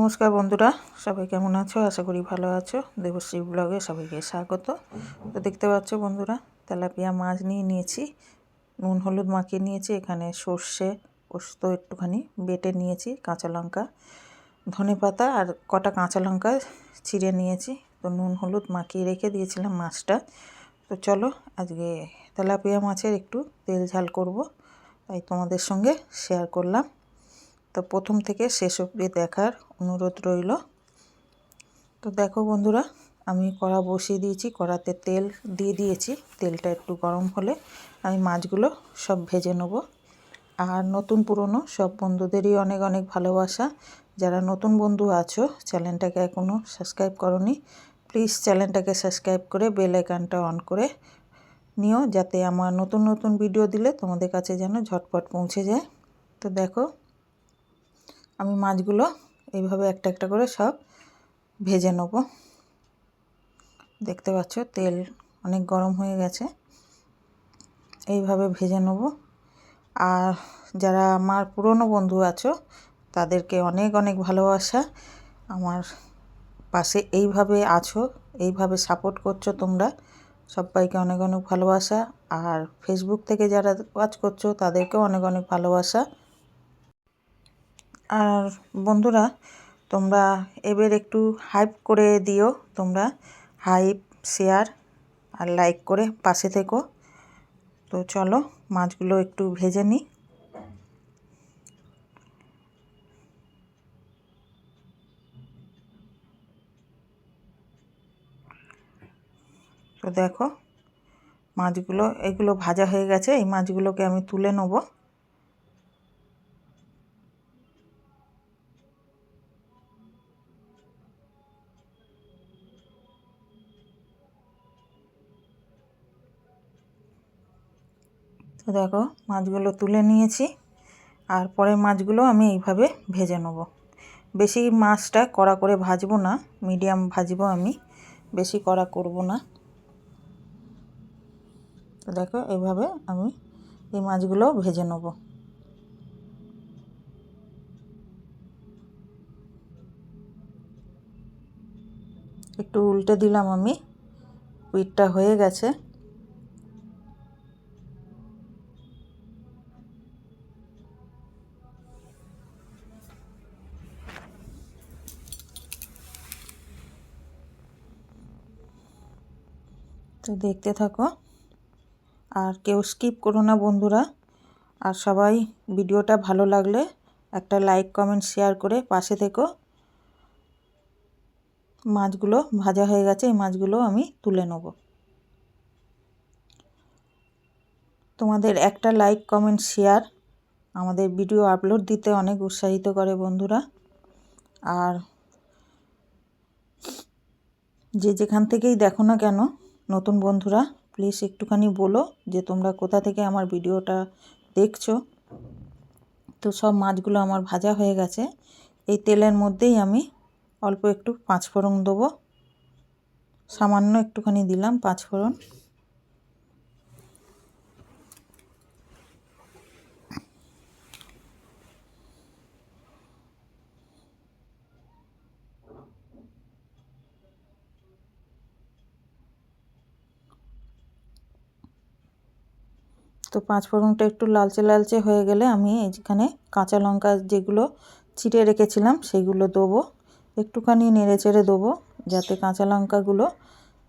নমস্কার বন্ধুরা, সবাই কেমন আছো? আশা করি ভালো আছো। দেবশ্রী ব্লগে সবাইকে স্বাগত। তো দেখতে পাচ্ছ বন্ধুরা, তেলাপিয়া মাছ নিয়ে নিয়েছি, নুন হলুদ মাখিয়ে নিয়েছি। এখানে সর্ষে পোস্ত একটুখানি বেটে নিয়েছি, কাঁচা লঙ্কা ধনেপাতা আর কটা কাঁচা লঙ্কা ছিঁড়ে নিয়েছি। তো নুন হলুদ মাখিয়ে রেখে দিয়েছিলাম মাছটা। তো চলো আজকে তেলাপিয়া মাছের একটু তেল ঝাল করব, তাই তোমাদের সঙ্গে শেয়ার করলাম। তো প্রথম থেকে শেষ অবধি দেখার অনুরোধ রইল। তো দেখো বন্ধুরা, আমি কড়া বসিয়ে দিয়েছি, কড়াতে তেল দিয়ে দিয়েছি। তেলটা একটু গরম হলে আমি মাছগুলো সব ভেজে নেব। আর নতুন পুরনো সব বন্ধুদেরই অনেক অনেক ভালোবাসা। যারা নতুন বন্ধু আছো, চ্যানেলটাকে এখনও সাবস্ক্রাইব করোনি, প্লিজ চ্যানেলটাকে সাবস্ক্রাইব করে বেল আইকনটা অন করে নিও, যাতে আমার নতুন নতুন ভিডিও দিলে তোমাদের কাছে যেন ঝটপট পৌঁছে যায়। তো দেখো, আমি মাছগুলো এইভাবে একটা একটা করে সব ভেজে নেব। দেখতে পাচ্ছ তেল অনেক গরম হয়ে গেছে, এইভাবে ভেজে নেব। আর যারা আমার পুরনো বন্ধু আছো, তাদেরকে অনেক অনেক ভালোবাসা। আমার পাশে এইভাবে আছো, এইভাবে সাপোর্ট করছো তোমরা, সবাইকে অনেক অনেক ভালোবাসা। আর ফেসবুক থেকে যারা ওয়াচ করছো, তাদেরকেও অনেক অনেক ভালোবাসা। আর বন্ধুরা, তোমরা এবার একটু হাইপ করে দিও, তোমরা হাইপ, শেয়ার আর লাইক করে পাশে থেকো। তো চলো মাছগুলো একটু ভেজে নিই। তো দেখো মাছগুলো এগুলো ভাজা হয়ে গেছে, এই মাছগুলোকে আমি তুলে নেব। তো দেখো মাছগুলো তুলে নিয়েছি, আর পরের মাছগুলো আমি এইভাবে ভেজে নেব। বেশি মাছটা কড়া করে ভাজবো না, মিডিয়াম ভাজবো আমি, বেশি কড়া করব না। তো দেখো এইভাবে আমি এই মাছগুলো ভেজে নেব। একটু উল্টে দিলাম আমি, পিঠটা হয়ে গেছে। তো দেখতে থাকো, আর কেউ স্কিপ করো না বন্ধুরা। আর সবাই ভিডিওটা ভালো লাগলে একটা লাইক কমেন্ট শেয়ার করে পাশে থেকো। মাছগুলো ভাজা হয়ে গেছে, এই মাছগুলো আমি তুলে নেব। তোমাদের একটা লাইক কমেন্ট শেয়ার আমাদের ভিডিও আপলোড দিতে অনেক উৎসাহিত করে বন্ধুরা। আর যে যেখান থেকেই দেখো না কেন নতুন বন্ধুরা, প্লিজ একটুখানি বলো যে তোমরা কোথা থেকে আমার ভিডিওটা দেখছো। তো সব মাছগুলো আমার ভাজা হয়ে গেছে। এই তেলের মধ্যেই আমি অল্প একটু পাঁচফোড়ন দেবো, সামান্য একটুখানি দিলাম পাঁচফোড়ন। তো পাঁচফোড়নটা একটু লালচে লালচে হয়ে গেলে আমি এইখানে কাঁচা লঙ্কা যেগুলো ছিঁড়ে রেখেছিলাম সেগুলো দেবো। একটুখানি নেড়ে চেড়ে দেবো, যাতে কাঁচা লঙ্কাগুলো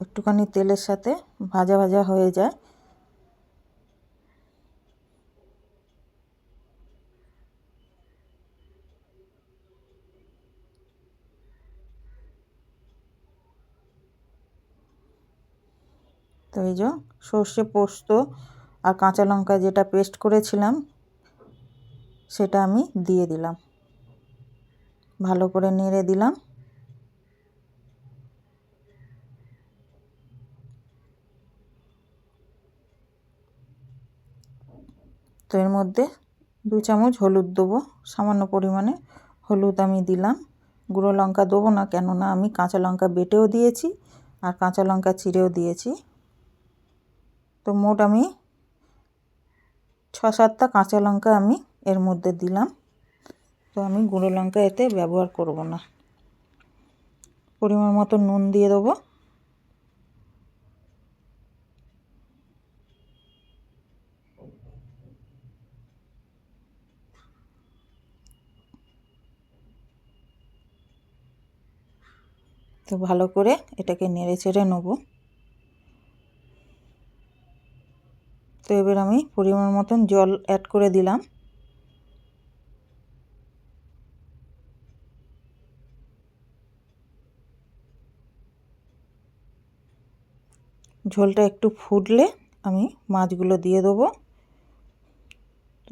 একটুখানি তেলের সাথে ভাজা ভাজা হয়ে যায়। তো এই যে সর্ষে পোস্ত আর কাঁচা লঙ্কা যেটা পেস্ট করেছিলাম, সেটা আমি দিয়ে দিলাম, ভালো করে নেড়ে দিলাম। তো এর মধ্যে 2 চামচ হলুদ দেবো, সামান্য পরিমাণে হলুদ আমি দিলাম। গুঁড়ো লঙ্কা দেবো না, কেননা আমি কাঁচা লঙ্কা বেটেও দিয়েছি আর কাঁচা লঙ্কা চিড়েও দিয়েছি। তো মোট আমি 6-7টা কাঁচা লঙ্কা আমি এর মধ্যে দিলাম। তো আমি গুঁড়ো লঙ্কা এতে ব্যবহার করব না। পরিমাণ মতো নুন দিয়ে দেবো। তো ভালো করে এটাকে নেড়ে চেড়ে নেব। তো এবার আমি পরিমাণ মতন জল অ্যাড করে দিলাম। ঝোলটা একটু ফুটলে আমি মাছগুলো দিয়ে দেবো।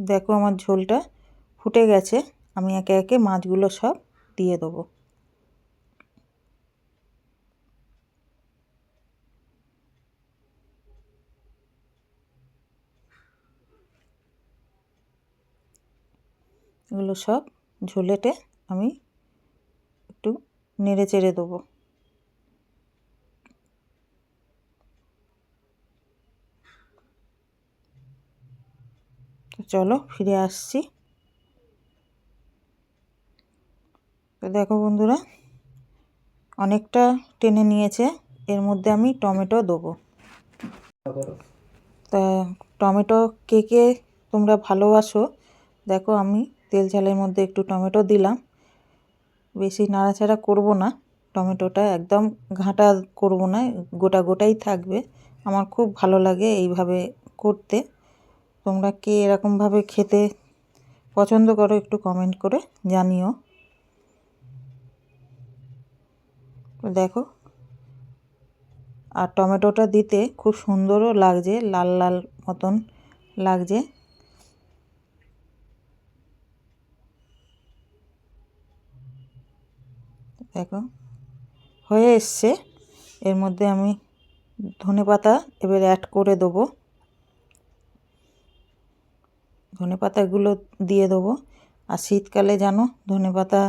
দেখো আমার ঝোলটা ফুটে গেছে, আমি একে একে মাছগুলো সব দিয়ে দেবো। এগুলো সব ঝোলেতে আমি একটু নেড়ে চেড়ে দেবো। চলো ফিরে আসছি। তো দেখো বন্ধুরা, অনেকটা টেনে নিয়েছে, এর মধ্যে আমি টমেটো দেবো। তা টমেটো কে কে তোমরা ভালোবাসো, দেখো আমি তেল ঝালের মধ্যে একটু টমেটো দিলাম। বেশি নাড়াচাড়া করব না, টমেটোটা একদম ঘাঁটা করব না, গোটা গোটাই থাকবে। আমার খুব ভালো লাগে এইভাবে করতে। তোমরা কে এরকমভাবে খেতে পছন্দ করো একটু কমেন্ট করে জানিও। দেখো, আর টমেটোটা দিতে খুব সুন্দরও লাগছে, লাল লাল মতন লাগছে। দেখো হয়ে এসছে। এর মধ্যে আমি ধনেপাতা এবার অ্যাড করে দেবো। ধনেপাতাগুলো দিয়ে দেবো। আর শীতকালে জানো ধনেপাতা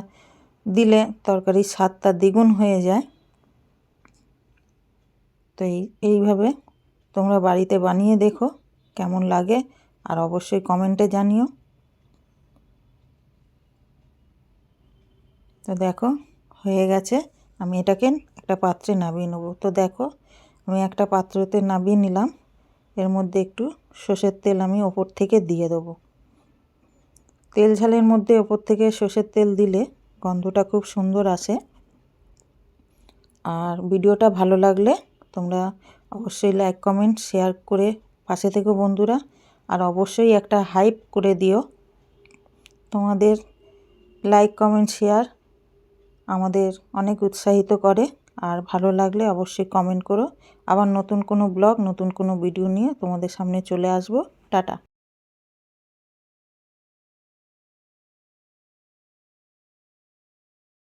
দিলে তরকারির স্বাদটা দ্বিগুণ হয়ে যায়। তো এইভাবে তোমরা বাড়িতে বানিয়ে দেখো কেমন লাগে, আর অবশ্যই কমেন্টে জানিও। তো দেখো হয়ে গেছে, আমি এটাকে একটা পাত্রে নামিয়ে নেবো। তো দেখো আমি একটা পাত্রতে নামিয়ে নিলাম। এর মধ্যে একটু সর্ষের তেল আমি ওপর থেকে দিয়ে দেবো। তেল ঝালের মধ্যে ওপর থেকে সর্ষের তেল দিলে গন্ধটা খুব সুন্দর আসে। আর ভিডিওটা ভালো লাগলে তোমরা অবশ্যই লাইক কমেন্ট শেয়ার করে পাশে থেকো বন্ধুরা। আর অবশ্যই একটা হাইপ করে দিও। তোমাদের লাইক কমেন্ট শেয়ার আমাদের অনেক উৎসাহিত করে। আর ভালো লাগলে অবশ্যই কমেন্ট করো। আবার নতুন কোনো ব্লগ নতুন কোনো ভিডিও নিয়ে তোমাদের সামনে চলে আসবো। টাটা।